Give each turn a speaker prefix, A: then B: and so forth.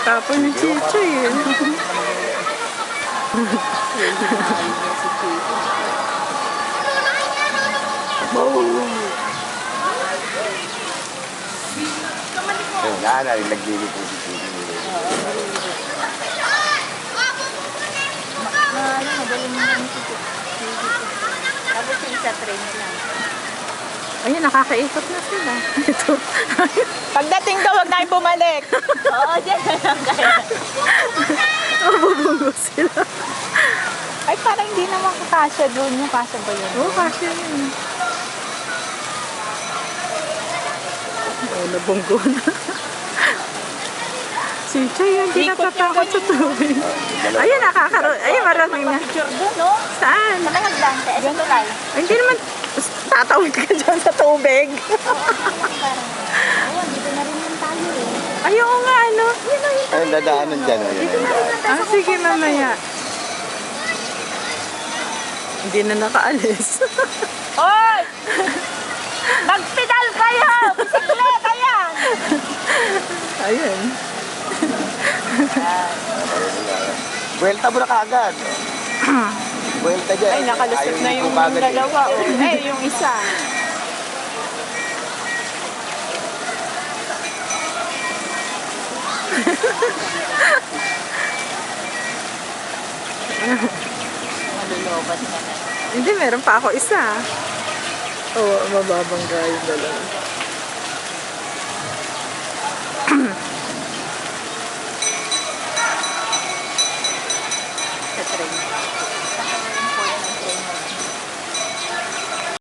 A: Tapon yung chicho eh.
B: Nga na rin naglilito si Chichi.
C: Magaling mo lang si tapos yung isa train na lang.
A: Ayun, nakakaikot na sila. Ito.
C: Pagdating daw, huwag na bumalik. Oo, dyan na lang kaya.
A: Mabubungo sila.
C: Ay, parang hindi naman kasya doon. Yung kasya ba yun?
A: Oo, kasi yun. Oo, nabunggo na. Si Chay, hindi natatakot sa tubig. Ayun, nakakaroon. Ayun, marami na.
C: Picture doon, no?
A: Saan?
C: Sa may hagdan, sa Estoril.
A: Ay, hindi naman tatawid ka dyan sa tubig.
C: Oo, dito na rin yung tayo eh.
A: Ay, oo nga, ano?
B: Ay, dadaanan dyan.
C: Dito na rin yung tayo.
A: Ah, sige, mamaya. Hindi na nakaalis.
C: Hoy! Magpedal kayo! Bisikleta yan!
A: Ayun.
B: Buwelta mo na kaagad. Buwelta dyan.
C: Ay, nakalusot na yung
B: kagad eh.
C: dalawa. Eh, yung isa. Malulobat ka na.
A: Hindi, meron pa ako isa. Oo, mababangga yung dalawa.